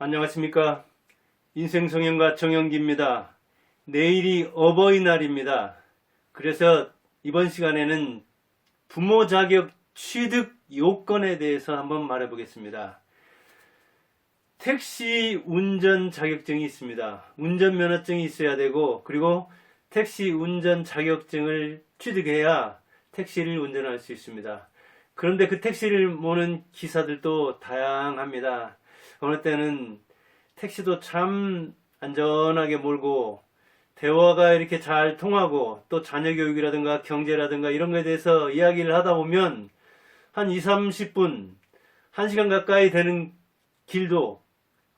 안녕하십니까. 인생성형가 정영기입니다. 내일이 어버이날입니다. 그래서 이번 시간에는 부모 자격 취득 요건에 대해서 한번 말해 보겠습니다. 택시 운전 자격증이 있습니다. 운전면허증이 있어야 되고, 그리고 택시 운전 자격증을 취득해야 택시를 운전할 수 있습니다. 그런데 그 택시를 모는 기사들도 다양합니다. 어느 때는 택시도 참 안전하게 몰고 대화가 이렇게 잘 통하고 또 자녀 교육이라든가 경제라든가 이런 거에 대해서 이야기를 하다 보면 한 2, 30분, 1시간 가까이 되는 길도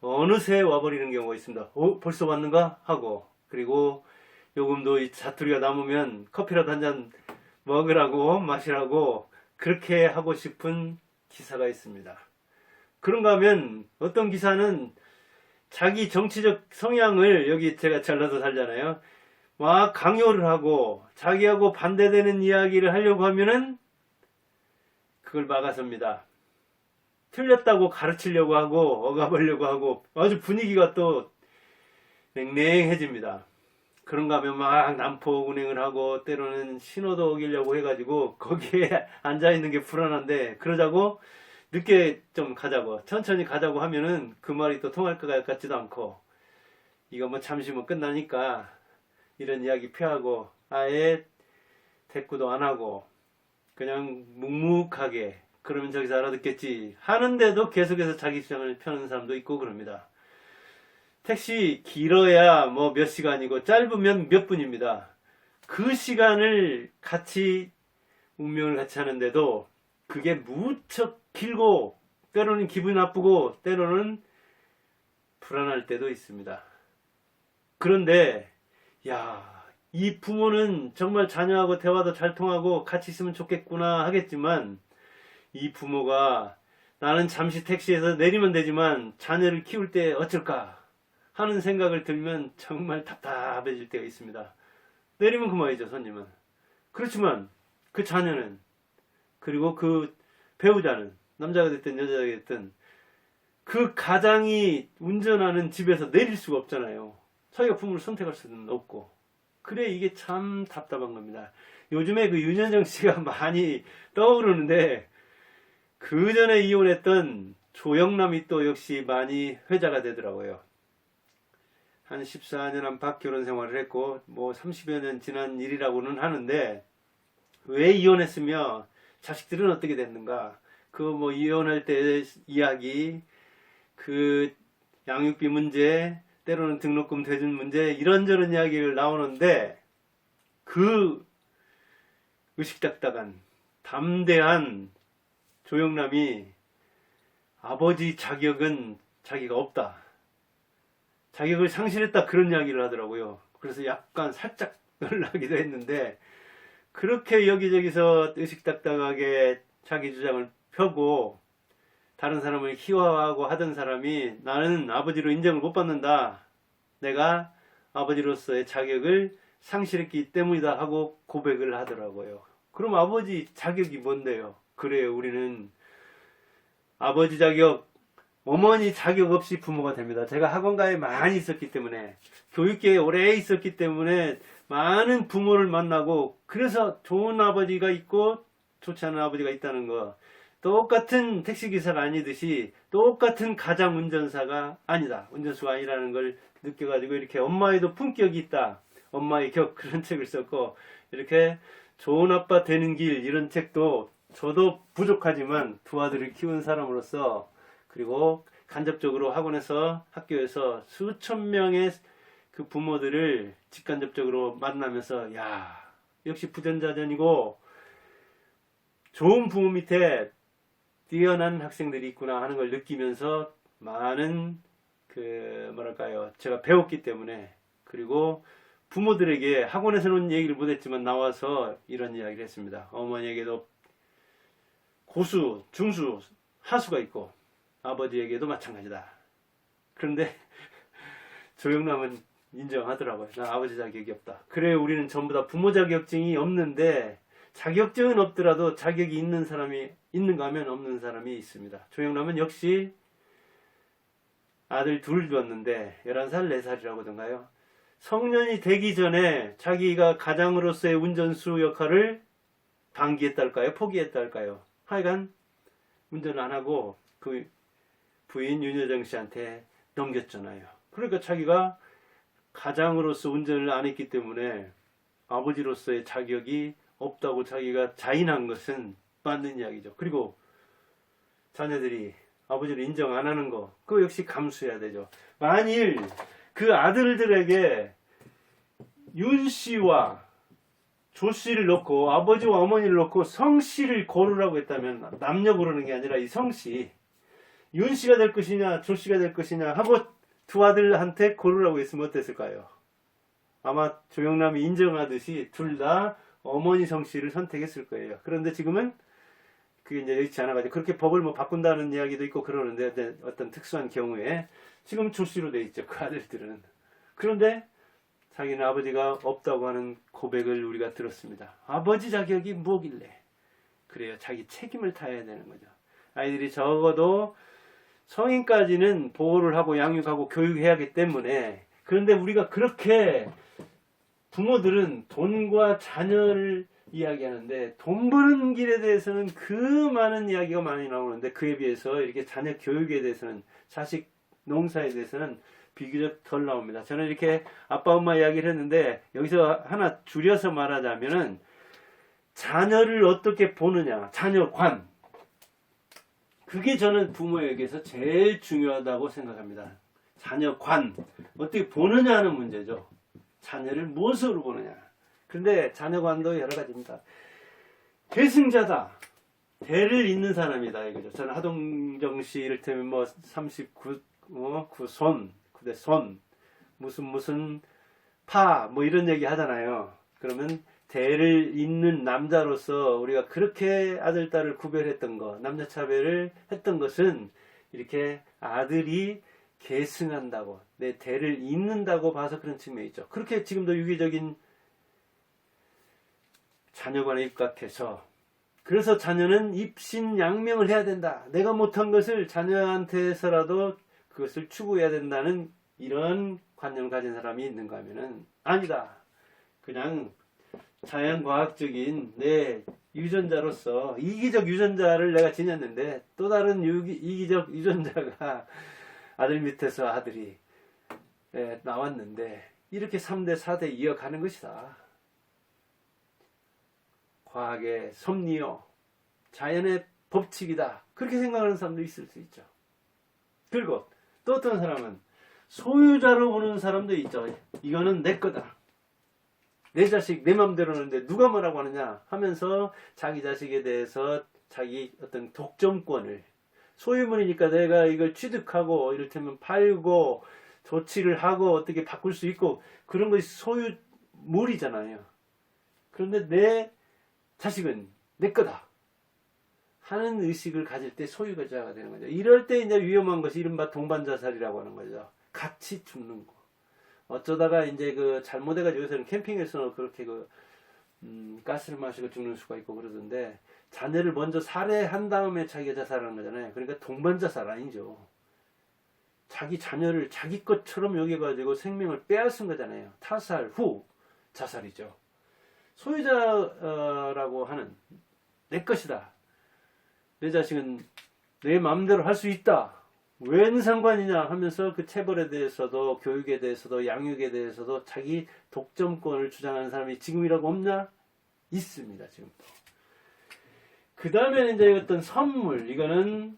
어느새 와버리는 경우가 있습니다. 벌써 왔는가? 하고, 그리고 요금도 이 자투리가 남으면 커피라도 한 잔 먹으라고 마시라고 그렇게 하고 싶은 기사가 있습니다. 그런가 하면 어떤 기사는 자기 정치적 성향을, 여기 제가 전라도 살잖아요, 막 강요를 하고 자기하고 반대되는 이야기를 하려고 하면은 그걸 막아섭니다. 틀렸다고 가르치려고 하고 억압하려고 하고 아주 분위기가 또 냉랭해집니다. 그런가 하면 막 난폭 운행을 하고 때로는 신호도 어기려고 해가지고 거기에 앉아있는 게 불안한데, 그러자고 늦게 좀 가자고, 천천히 가자고 하면은 그 말이 또 통할 것 같지도 않고, 이거 뭐 잠시 뭐 끝나니까 이런 이야기 피하고 아예 대꾸도 안 하고 그냥 묵묵하게 그러면 저기서 알아듣겠지 하는데도 계속해서 자기 주장을 펴는 사람도 있고 그럽니다. 택시 길어야 뭐 몇 시간이고 짧으면 몇 분입니다. 그 시간을 같이 운명을 같이 하는데도 그게 무척 길고 때로는 기분이 나쁘고 때로는 불안할 때도 있습니다. 그런데 이 부모는 정말 자녀하고 대화도 잘 통하고 같이 있으면 좋겠구나 하겠지만, 이 부모가 나는 잠시 택시에서 내리면 되지만 자녀를 키울 때 어쩔까 하는 생각을 들면 정말 답답해질 때가 있습니다. 내리면 그만이죠, 손님은. 그렇지만 그 자녀는, 그리고 그 배우자는, 남자가 됐든 여자가 됐든 그 가장이 운전하는 집에서 내릴 수가 없잖아요. 자기가 부모를 선택할 수는 없고. 그래, 이게 참 답답한 겁니다. 요즘에 그 윤여정 씨가 많이 떠오르는데, 그 전에 이혼했던 조영남이 또 역시 많이 회자가 되더라고요. 한 14년 안팎 결혼 생활을 했고 뭐 30여 년 지난 일이라고는 하는데, 왜 이혼했으며 자식들은 어떻게 됐는가, 그 뭐 이혼할 때 이야기, 그 양육비 문제, 때로는 등록금 대준 문제, 이런저런 이야기를 나오는데, 그 의식닥닥한 담대한 조영남이 아버지 자격은 자기가 없다, 자격을 상실했다, 그런 이야기를 하더라고요. 그래서 약간 살짝 놀라기도 했는데, 그렇게 여기저기서 의식닥닥하게 자기 주장을 펴고 다른 사람을 희화화하고 하던 사람이 나는 아버지로 인정을 못 받는다, 내가 아버지로서의 자격을 상실했기 때문이다 하고 고백을 하더라고요. 그럼 아버지 자격이 뭔데요? 그래요, 우리는 아버지 자격, 어머니 자격 없이 부모가 됩니다. 제가 학원가에 많이 있었기 때문에, 교육계에 오래 있었기 때문에 많은 부모를 만나고, 그래서 좋은 아버지가 있고 좋지 않은 아버지가 있다는 거, 똑같은 택시기사가 아니듯이 똑같은 가장 운전사가 아니다, 운전수가 아니라는 걸 느껴가지고, 이렇게 엄마에도 품격이 있다, 엄마의 격, 그런 책을 썼고, 이렇게 좋은 아빠 되는 길, 이런 책도 저도 부족하지만 두 아들을 키운 사람으로서, 그리고 간접적으로 학원에서, 학교에서 수천 명의 그 부모들을 직간접적으로 만나면서, 역시 부전자전이고 좋은 부모 밑에 뛰어난 학생들이 있구나 하는 걸 느끼면서 많은 제가 배웠기 때문에, 그리고 부모들에게 학원에서는 얘기를 못했지만 나와서 이런 이야기를 했습니다. 어머니에게도 고수, 중수, 하수가 있고 아버지에게도 마찬가지다. 그런데 조영남은 인정하더라고요. 나 아버지 자격이 없다. 그래, 우리는 전부 다 부모 자격증이 없는데, 자격증은 없더라도 자격이 있는 사람이 있는가 하면 없는 사람이 있습니다. 조영남은 역시 아들 둘 뒀는데 11살, 4살이라고든가요. 성년이 되기 전에 자기가 가장으로서의 운전수 역할을 방기했달까요? 포기했달까요? 하여간 운전을 안 하고 그 부인 윤여정 씨한테 넘겼잖아요. 그러니까 자기가 가장으로서 운전을 안 했기 때문에 아버지로서의 자격이 없다고 자기가 자인한 것은 맞는 이야기죠. 그리고 자녀들이 아버지를 인정 안 하는 거, 그거 역시 감수해야 되죠. 만일 그 아들들에게 윤 씨와 조 씨를 놓고 아버지와 어머니를 놓고 성 씨를 고르라고 했다면, 남녀 고르는 게 아니라 이 성 씨, 윤 씨가 될 것이냐 조 씨가 될 것이냐 하고 두 아들한테 고르라고 했으면 어땠을까요? 아마 조영남이 인정하듯이 둘 다 어머니 성 씨를 선택했을 거예요. 그런데 지금은 그게 이제 여의치 않아가지고 그렇게 법을 뭐 바꾼다는 이야기도 있고 그러는데, 어떤 특수한 경우에 지금 조 씨로 돼 있죠, 그 아들들은. 그런데 자기는 아버지가 없다고 하는 고백을 우리가 들었습니다. 아버지 자격이 뭐길래? 그래요, 자기 책임을 타야 되는 거죠. 아이들이 적어도 성인까지는 보호를 하고 양육하고 교육해야 하기 때문에. 그런데 우리가 그렇게 부모들은 돈과 자녀를 이야기하는데, 돈 버는 길에 대해서는 그 많은 이야기가 많이 나오는데, 그에 비해서 이렇게 자녀 교육에 대해서는, 자식 농사에 대해서는 비교적 덜 나옵니다. 저는 이렇게 아빠 엄마 이야기를 했는데, 여기서 하나 줄여서 말하자면은 자녀를 어떻게 보느냐, 자녀관, 그게 저는 부모에게서 제일 중요하다고 생각합니다. 자녀관, 어떻게 보느냐 하는 문제죠. 자녀를 무엇으로 보느냐. 근데 자녀관도 여러 가지입니다. 계승자다, 대를 잇는 사람이다 이거죠. 저는 하동정 씨 이를테면 뭐 39, 9손, 9대손, 무슨 파, 뭐 이런 얘기 하잖아요. 그러면 대를 잇는 남자로서 우리가 그렇게 아들, 딸을 구별했던 것, 남녀 차별을 했던 것은 이렇게 아들이 계승한다고, 내 대를 잇는다고 봐서 그런 측면이 있죠. 그렇게 지금도 유기적인 자녀관에 입각해서, 그래서 자녀는 입신양명을 해야 된다. 내가 못한 것을 자녀한테서라도 그것을 추구해야 된다는 이런 관념을 가진 사람이 있는가 하면은 아니다. 그냥 자연과학적인 내 유전자로서 이기적 유전자를 내가 지녔는데, 또 다른 이기적 유전자가 아들 밑에서 아들이 나왔는데 이렇게 3대 4대 이어가는 것이다. 과학의 섭리요, 자연의 법칙이다. 그렇게 생각하는 사람도 있을 수 있죠. 그리고 또 어떤 사람은 소유자로 보는 사람도 있죠. 이거는 내 거다. 내 자식 내 맘대로 하는데 누가 뭐라고 하느냐 하면서 자기 자식에 대해서 자기 어떤 독점권을, 소유물이니까 내가 이걸 취득하고 이를테면 팔고 조치를 하고 어떻게 바꿀 수 있고 그런 것이 소유물이잖아요. 그런데 내 자식은 내 거다 하는 의식을 가질 때 소유자가 되는 거죠. 이럴 때 이제 위험한 것이 이른바 동반자살이라고 하는 거죠. 같이 죽는 거. 어쩌다가 이제 그 잘못해가지고 요새는 캠핑에서 그렇게 가스를 마시고 죽는 수가 있고 그러던데, 자녀를 먼저 살해한 다음에 자기가 자살하는 거잖아요. 그러니까 동반자살 아니죠. 자기 자녀를 자기 것처럼 여겨가지고 생명을 빼앗은 거잖아요. 타살 후 자살이죠. 소유자라고 하는, 내 것이다, 내 자식은 내 마음대로 할 수 있다, 웬 상관이냐 하면서 그 체벌에 대해서도 교육에 대해서도 양육에 대해서도 자기 독점권을 주장하는 사람이 지금이라고 없냐? 있습니다. 지금도. 그 다음에 이제 어떤 선물, 이거는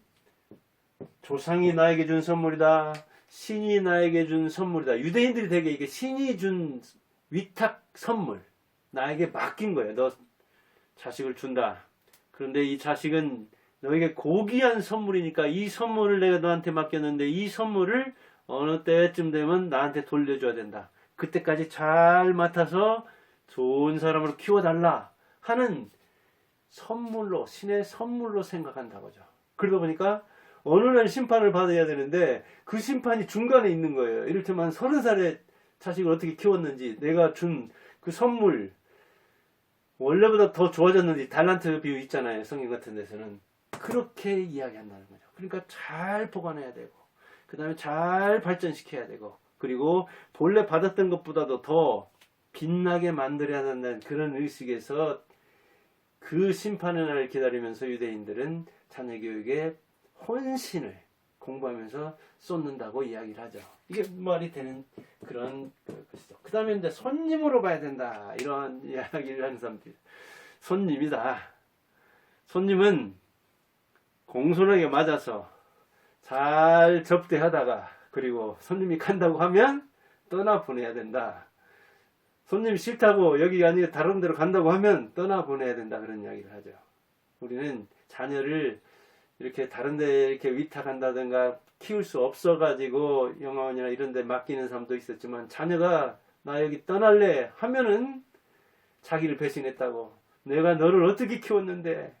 조상이 나에게 준 선물이다, 신이 나에게 준 선물이다. 유대인들이 되게 이게 신이 준 위탁 선물, 나에게 맡긴 거예요. 너 자식을 준다. 그런데 이 자식은 너에게 고귀한 선물이니까 이 선물을 내가 너한테 맡겼는데 이 선물을 어느 때쯤 되면 나한테 돌려줘야 된다. 그때까지 잘 맡아서 좋은 사람으로 키워달라 하는 선물로, 신의 선물로 생각한다고죠. 그러다 보니까 어느 날 심판을 받아야 되는데 그 심판이 중간에 있는 거예요. 이를테면 30살에 자식을 어떻게 키웠는지, 내가 준 그 선물 원래보다 더 좋아졌는지, 달란트 비유 있잖아요, 성경 같은 데서는. 그렇게 이야기한다는 거죠. 그러니까 잘 보관해야 되고, 그 다음에 잘 발전시켜야 되고, 그리고 본래 받았던 것보다도 더 빛나게 만들어야 한다는 그런 의식에서 그 심판의 날을 기다리면서 유대인들은 자녀 교육에 혼신을 공부하면서 쏟는다고 이야기를 하죠. 이게 말이 되는 그런 것이죠. 그 다음에 이제 손님으로 봐야 된다, 이런 이야기를 하는 사람들. 손님이다. 손님은 공손하게 맞아서 잘 접대하다가, 그리고 손님이 간다고 하면 떠나 보내야 된다. 손님이 싫다고 여기가 아니라 다른 데로 간다고 하면 떠나 보내야 된다, 그런 이야기를 하죠. 우리는 자녀를 이렇게 다른 데 이렇게 위탁한다든가 키울 수 없어가지고 영화원이나 이런 데 맡기는 사람도 있었지만, 자녀가 나 여기 떠날래 하면은 자기를 배신했다고, 내가 너를 어떻게 키웠는데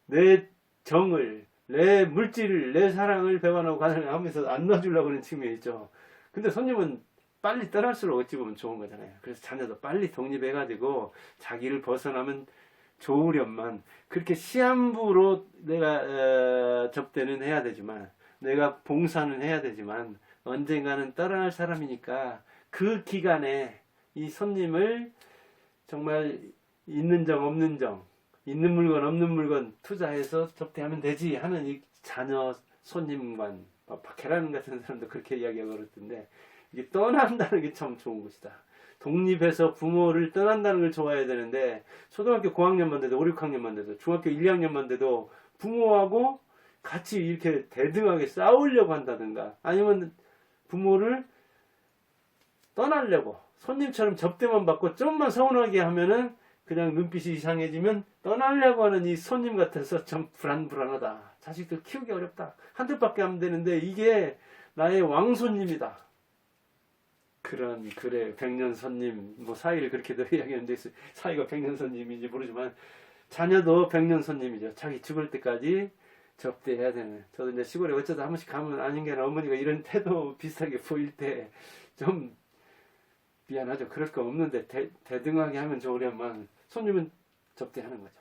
내 정을, 내 물질을, 내 사랑을 배반하고 가능하면서 안 놔주려고 하는 측면이 있죠. 근데 손님은 빨리 떠날수록 어찌 보면 좋은 거잖아요. 그래서 자녀도 빨리 독립해가지고 자기를 벗어나면 좋으련만, 그렇게 시한부로 내가 접대는 해야 되지만, 내가 봉사는 해야 되지만, 언젠가는 떠날 사람이니까 그 기간에 이 손님을 정말 있는 정 없는 정, 있는 물건 없는 물건 투자해서 접대하면 되지 하는 이 자녀 손님관, 박해라는 같은 사람도 그렇게 이야기하고 그랬던데, 이게 떠난다는 게 참 좋은 것이다. 독립해서 부모를 떠난다는 걸 좋아해야 되는데, 초등학교 고학년만 돼도, 5, 6학년만 돼도, 중학교 1, 2학년만 돼도 부모하고 같이 이렇게 대등하게 싸우려고 한다든가, 아니면 부모를 떠나려고 손님처럼 접대만 받고 좀만 서운하게 하면은 그냥 눈빛이 이상해지면 떠나려고 하는 이 손님 같아서 참 불안하다. 자식들 키우기 어렵다. 한둘밖에 안 되는데 이게 나의 왕손님이다. 그래, 백년손님, 뭐 사위를 그렇게도 이야기하는데, 사위가 백년손님인지 모르지만 자녀도 백년손님이죠. 자기 죽을 때까지 접대해야 되는. 저도 이제 시골에 어쩌다 한 번씩 가면 아닌게나 어머니가 이런 태도 비슷하게 보일 때 좀 미안하죠. 그럴 거 없는데 대등하게 하면 좋으련만 손님은 접대하는 거죠.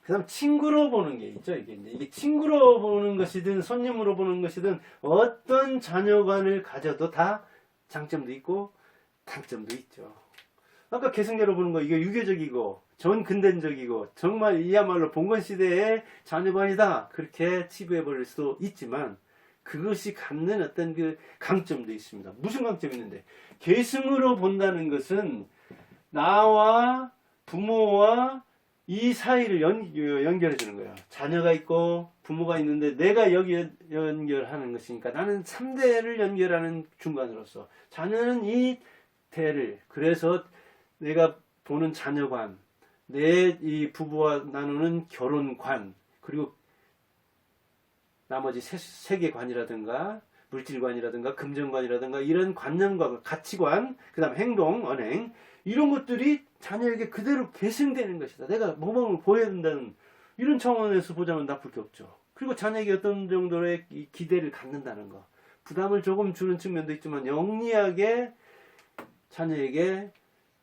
그 다음 친구로 보는 게 있죠. 이게 친구로 보는 것이든 손님으로 보는 것이든 어떤 자녀관을 가져도 다 장점도 있고 단점도 있죠. 아까 계승자로 보는 거, 이게 유교적이고 전근대적이고 정말 이야말로 봉건시대의 자녀관이다, 그렇게 치부해 버릴 수도 있지만, 그것이 갖는 어떤 그 강점도 있습니다. 무슨 강점이 있는데, 계승으로 본다는 것은 나와 부모와 이 사이를 연결해 주는 거예요. 자녀가 있고 부모가 있는데 내가 여기 연결하는 것이니까, 나는 3대를 연결하는 중간으로서 자녀는 이 대를, 그래서 내가 보는 자녀관, 내 이 부부와 나누는 결혼관, 그리고 나머지 세계관이라든가 물질관이라든가 금전관이라든가 이런 관념과 가치관, 그 다음 행동, 언행, 이런 것들이 자녀에게 그대로 계승되는 것이다. 내가 모범을 보여야 된다는 이런 차원에서 보자면 나쁠 게 없죠. 그리고 자녀에게 어떤 정도의 기대를 갖는다는 거, 부담을 조금 주는 측면도 있지만 영리하게 자녀에게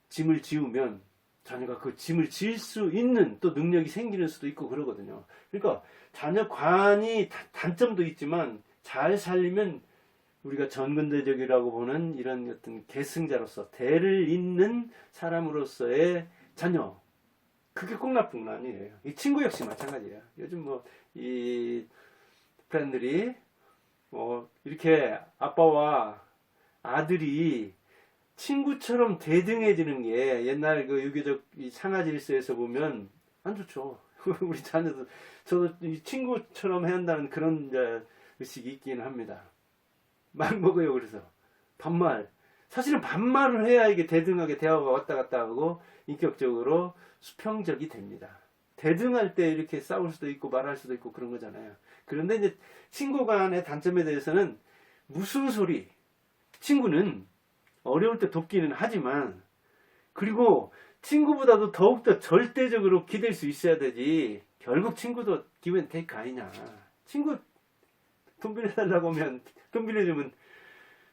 짐을 지우면 자녀가 그 짐을 질 수 있는 또 능력이 생기는 수도 있고 그러거든요. 그러니까 자녀관이 단점도 있지만 잘 살리면 우리가 전근대적이라고 보는 이런 어떤 계승자로서 대를 잇는 사람으로서의 자녀, 그게 꼭 나쁜 건 아니에요. 이 친구 역시 마찬가지예요. 요즘 뭐 이 프렌들이 이렇게 아빠와 아들이 친구처럼 대등해지는 게 옛날 그 유교적 이 상하질서에서 보면 안 좋죠. 우리 자녀도, 저도 이 친구처럼 해야 한다는 그런 의식이 있긴 합니다. 막 먹어요. 그래서 반말, 사실은 반말을 해야 이게 대등하게 대화가 왔다 갔다 하고 인격적으로 수평적이 됩니다. 대등할 때 이렇게 싸울 수도 있고 말할 수도 있고 그런 거잖아요. 그런데 이제 친구 간의 단점에 대해서는 무슨 소리, 친구는 어려울 때 돕기는 하지만, 그리고 친구보다도 더욱더 절대적으로 기댈 수 있어야 되지, 결국 친구도 기브 앤 테이크 아니냐. 친구 돈 빌려달라고 하면 돈 빌려주면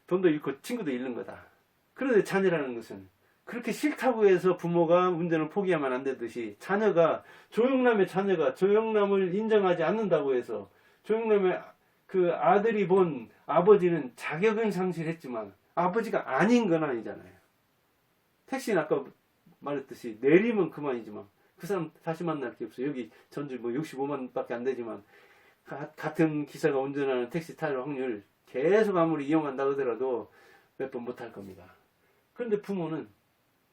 돈도 잃고 친구도 잃는 거다. 그런데 자녀라는 것은 그렇게 싫다고 해서 부모가 운전을 포기하면 안 되듯이, 자녀가, 조영남의 자녀가 조영남을 인정하지 않는다고 해서 조영남의 그 아들이 본 아버지는 자격은 상실했지만 아버지가 아닌 건 아니잖아요. 택시는 아까 말했듯이 내리면 그만이지만 그 사람 다시 만날 게 없어요. 여기 전주 뭐 65만 밖에 안 되지만 같은 기사가 운전하는 택시 탈 확률 계속 아무리 이용한다 하더라도 몇 번 못 할 겁니다. 그런데 부모는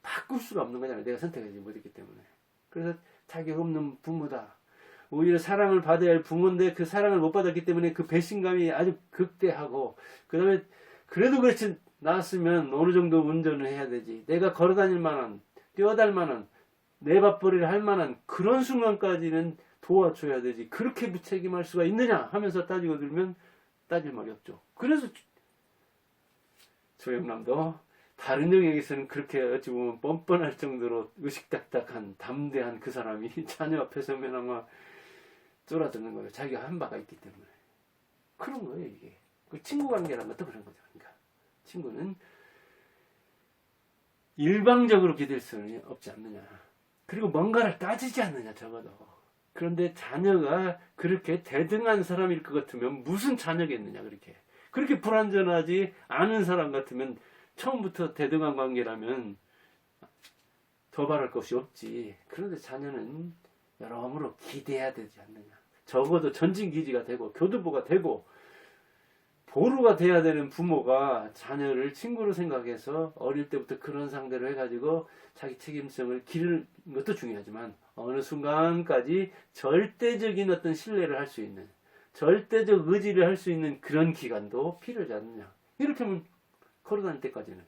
바꿀 수가 없는 거잖아요. 내가 선택하지 못했기 때문에. 그래서 자격 없는 부모다. 오히려 사랑을 받아야 할 부모인데 그 사랑을 못 받았기 때문에 그 배신감이 아주 극대하고, 그 다음에 그래도 그렇지 나왔으면 어느 정도 운전을 해야 되지. 내가 걸어다닐 만한, 뛰어달 만한, 내 밥벌이를 할 만한 그런 순간까지는 도와줘야 되지. 그렇게 무책임할 수가 있느냐 하면서 따지고 들면 따질 말이 없죠. 그래서 조영남도 다른 영역에서는 그렇게 어찌 보면 뻔뻔할 정도로 의식딱딱한 담대한 그 사람이 자녀 앞에 서면 아마 쫄아드는 거예요. 자기가 한 바가 있기 때문에. 그런 거예요, 이게. 그 친구 관계라는 것도 그런 거죠. 그러니까 친구는 일방적으로 기댈 수는 없지 않느냐. 그리고 뭔가를 따지지 않느냐, 적어도. 그런데 자녀가 그렇게 대등한 사람일 것 같으면 무슨 자녀겠느냐, 그렇게. 그렇게 불완전하지 않은 사람 같으면 처음부터 대등한 관계라면 더 바랄 것이 없지. 그런데 자녀는 여러모로 기대해야 되지 않느냐. 적어도 전진기지가 되고 교두보가 되고 보루가 돼야 되는 부모가 자녀를 친구로 생각해서 어릴 때부터 그런 상대로 해가지고 자기 책임성을 기르는 것도 중요하지만 어느 순간까지 절대적인 어떤 신뢰를 할 수 있는, 절대적 의지를 할 수 있는 그런 기간도 필요하지 않느냐. 이렇게 하면 걸어다닐 때까지는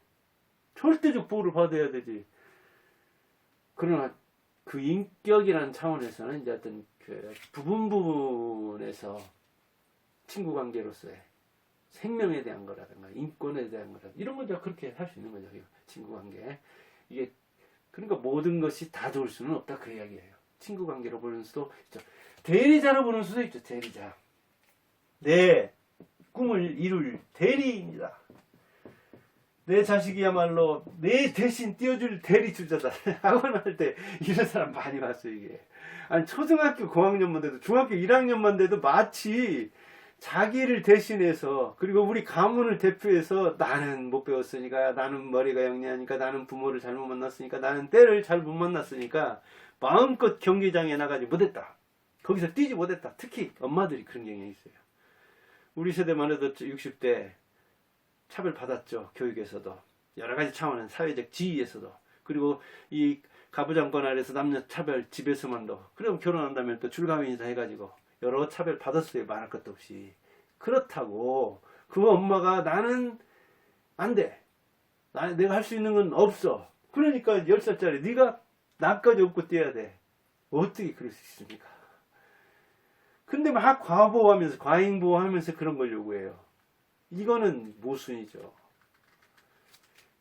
절대적 보호를 받아야 되지. 그러나 그 인격이라는 차원에서는 이제 어떤 그 부분에서 친구 관계로서의 생명에 대한 거라든가 인권에 대한 거라든가 이런 건 그렇게 할 수 있는 거죠. 친구 관계. 이게 그러니까 모든 것이 다 좋을 수는 없다, 그 이야기예요. 친구 관계로 보는 수도 있죠. 대리자로 보는 수도 있죠. 대리자. 내 꿈을 이룰 대리입니다. 내 자식이야말로 내 대신 띄워줄 대리주자다. 학원 할 때 이런 사람 많이 봤어요, 이게. 아니, 초등학교 고학년만 돼도, 중학교 1학년만 돼도 마치 자기를 대신해서, 그리고 우리 가문을 대표해서 나는 못 배웠으니까, 나는 머리가 영리하니까, 나는 부모를 잘못 만났으니까, 나는 때를 잘 못 만났으니까, 마음껏 경기장에 나가지 못했다. 거기서 뛰지 못했다. 특히 엄마들이 그런 경향이 있어요. 우리 세대만 해도 60대, 차별받았죠. 교육에서도 여러 가지 차원은 사회적 지위에서도. 그리고 이 가부장권 아래서 남녀 차별 집에서만도. 그럼 결혼한다면 또 줄가민이다 해가지고 여러 차별 받았어요. 말할 것도 없이. 그렇다고 그 엄마가 나는 안 돼, 내가 할 수 있는 건 없어, 그러니까 10살짜리 네가 나까지 업고 뛰어야 돼. 어떻게 그럴 수 있습니까? 근데 막 과보호하면서 과잉보호하면서 그런 걸 요구해요. 이거는 모순이죠.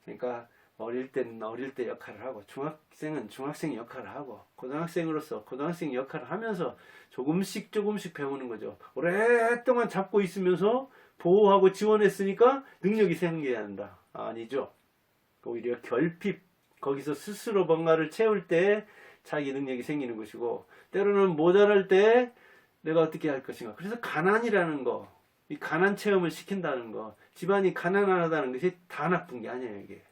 그러니까 어릴 때는 어릴 때 역할을 하고, 중학생은 중학생 역할을 하고, 고등학생으로서 고등학생 역할을 하면서 조금씩 배우는 거죠. 오랫동안 잡고 있으면서 보호하고 지원했으니까 능력이 생겨야 한다. 아니죠. 오히려 결핍, 거기서 스스로 뭔가를 채울 때 자기 능력이 생기는 것이고, 때로는 모자랄 때 내가 어떻게 할 것인가. 그래서 가난이라는 거, 이 가난 체험을 시킨다는 거, 집안이 가난하다는 것이 다 나쁜 게 아니에요. 이게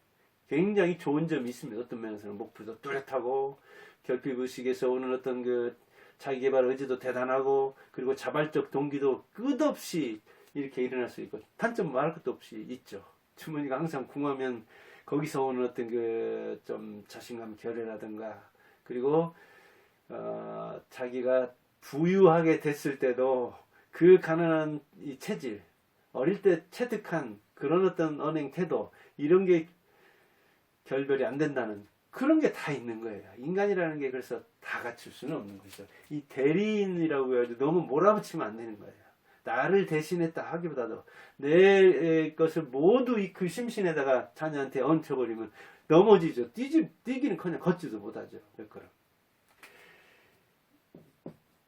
굉장히 좋은 점이 있습니다. 어떤 면에서는 목표도 뚜렷하고, 결핍의식에서 오는 어떤 그 자기개발 의지도 대단하고, 그리고 자발적 동기도 끝없이 이렇게 일어날 수 있고, 단점 말할 것도 없이 있죠. 주머니가 항상 궁하면 거기서 오는 어떤 그 좀 자신감 결여라든가, 그리고 자기가 부유하게 됐을 때도 그 가난한 이 체질, 어릴 때 체득한 그런 어떤 언행 태도, 이런 게 결별이 안 된다는 그런 게 다 있는 거예요. 인간이라는 게 그래서 다 갖출 수는 없는 거죠. 이 대리인이라고 해가지고 너무 몰아붙이면 안 되는 거예요. 나를 대신했다 하기보다도 내 것을 모두 그 심신에다가 자녀한테 얹혀버리면 넘어지죠. 뛰기는커녕 걷지도 못하죠. 그럼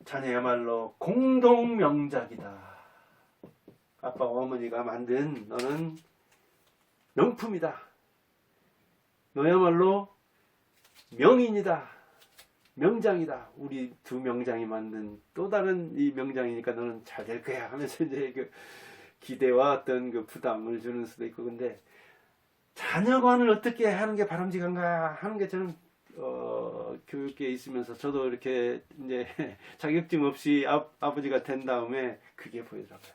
자녀야말로 공동 명작이다. 아빠와 어머니가 만든 너는 명품이다. 너야말로 명인이다. 명장이다. 우리 두 명장이 만든 또 다른 이 명장이니까 너는 잘 될 거야 하면서 이제 그 기대와 어떤 그 부담을 주는 수도 있고. 근데 자녀관을 어떻게 하는 게 바람직한가 하는 게 저는 교육계에 있으면서 저도 이렇게 이제 자격증 없이 아버지가 된 다음에 그게 보이더라고요.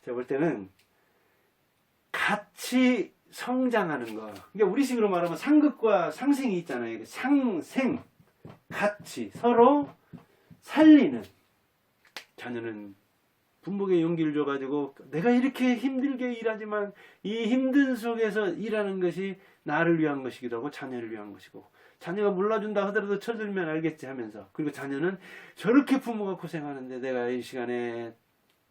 제가 볼 때는 같이 성장하는 거. 그러니까 우리식으로 말하면 상극과 상생이 있잖아요. 상생, 같이 서로 살리는. 자녀는 부모에게 용기를 줘가지고 내가 이렇게 힘들게 일하지만 이 힘든 속에서 일하는 것이 나를 위한 것이기도 하고 자녀를 위한 것이고, 자녀가 몰라준다 하더라도 쳐들면 알겠지 하면서, 그리고 자녀는 저렇게 부모가 고생하는데 내가 이 시간에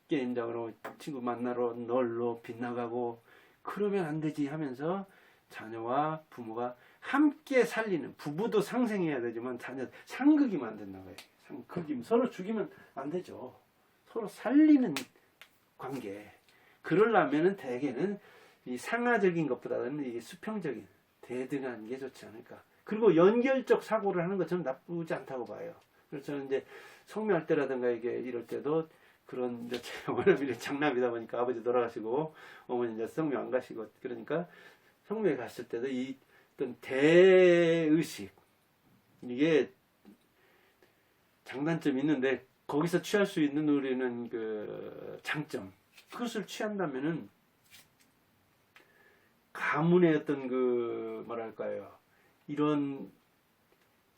게임장으로 친구 만나러 놀러 빗나가고 그러면 안 되지 하면서 자녀와 부모가 함께 살리는, 부부도 상생해야 되지만 자녀 상극이면 안 된다고 해요. 상극이면 서로 죽이면 안 되죠. 서로 살리는 관계. 그러려면은 대개는 이 상하적인 것보다는 이 수평적인 대등한 게 좋지 않을까. 그리고 연결적 사고를 하는 것 저는 나쁘지 않다고 봐요. 그래서 저는 이제 성묘할 때라든가 이게 이럴 때도 그런 이제 어머니 장남이다 보니까 아버지 돌아가시고 어머니 이제 성묘 안 가시고, 그러니까 성묘에 갔을 때도 이 어떤 대의식, 이게 장단점이 있는데 거기서 취할 수 있는 우리는 그 장점, 그것을 취한다면은 가문의 어떤 그 뭐랄까요, 이런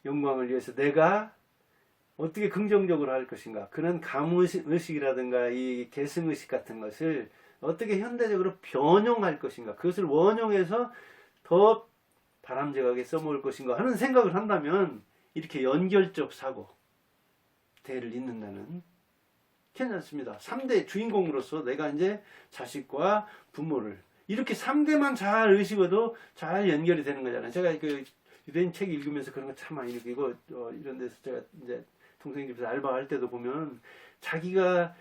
영광을 위해서 내가 어떻게 긍정적으로 할 것인가, 그런 가문의식이라든가 이 계승의식 같은 것을 어떻게 현대적으로 변형할 것인가, 그것을 원형해서 더 바람직하게 써먹을 것인가 하는 생각을 한다면 이렇게 연결적 사고, 대를 잇는다는, 괜찮습니다. 3대 주인공으로서 내가 이제 자식과 부모를 이렇게 3대만 잘 의식어도 잘 연결이 되는 거잖아요. 제가 그 유대인 책 읽으면서 그런 거 참 많이 느끼고, 이런 데서 제가 이제 동생 집에서 알바할 때도 보면 자기가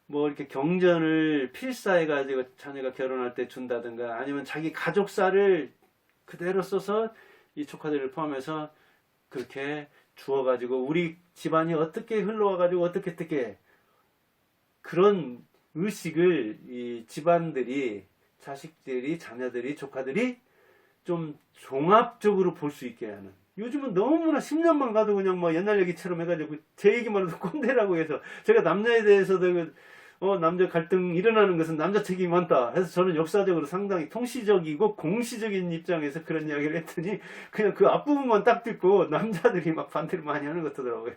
뭐 이렇게 경전을 필사해가지고 자녀가 결혼할 때 준다든가, 아니면 자기 가족사를 그대로 써서 이 조카들을 포함해서 그렇게 주어가지고 우리 집안이 어떻게 흘러와가지고 어떻게 그런 의식을 이 집안들이, 자식들이, 자녀들이, 조카들이 좀 종합적으로 볼 수 있게 하는. 요즘은 너무나 10년만 가도 그냥 뭐 옛날 얘기처럼 해가지고 제 얘기만 해도 꼰대라고 해서, 제가 남녀에 대해서도 남녀 갈등 일어나는 것은 남자 책임이 많다 해서 저는 역사적으로 상당히 통시적이고 공시적인 입장에서 그런 이야기를 했더니 그냥 그 앞부분만 딱 듣고 남자들이 막 반대를 많이 하는 것 같더라고요.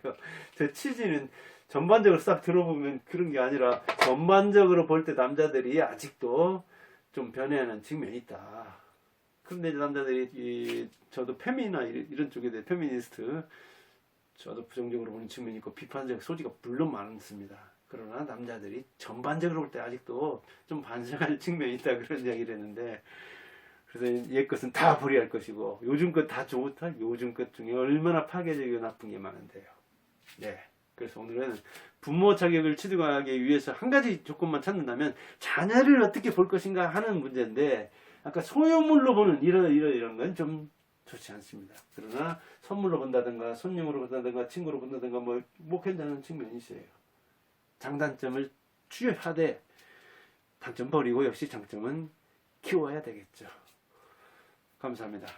제 취지는 전반적으로 싹 들어보면 그런 게 아니라, 전반적으로 볼 때 남자들이 아직도 좀 변해하는 측면이 있다. 그런데 남자들이 저도 페미나 이런 쪽에 대해 페미니스트, 저도 부정적으로 보는 측면이 있고 비판적 소지가 물론 많습니다. 그러나 남자들이 전반적으로 볼 때 아직도 좀 반성할 측면이 있다, 그런 이야기를 했는데, 그래서 옛 것은 다 버려야 할 것이고 요즘 것 다 좋다, 요즘 것 중에 얼마나 파괴적이고 나쁜 게 많은데요. 네. 그래서 오늘은 부모 자격을 취득하기 위해서 한 가지 조건만 찾는다면 자녀를 어떻게 볼 것인가 하는 문제인데, 아까 소유물로 보는 이런 건 좀 좋지 않습니다. 그러나 선물로 본다든가 손님으로 본다든가 친구로 본다든가 뭐 괜찮은 측면이 있어요. 장단점을 취하되 단점 버리고 역시 장점은 키워야 되겠죠. 감사합니다.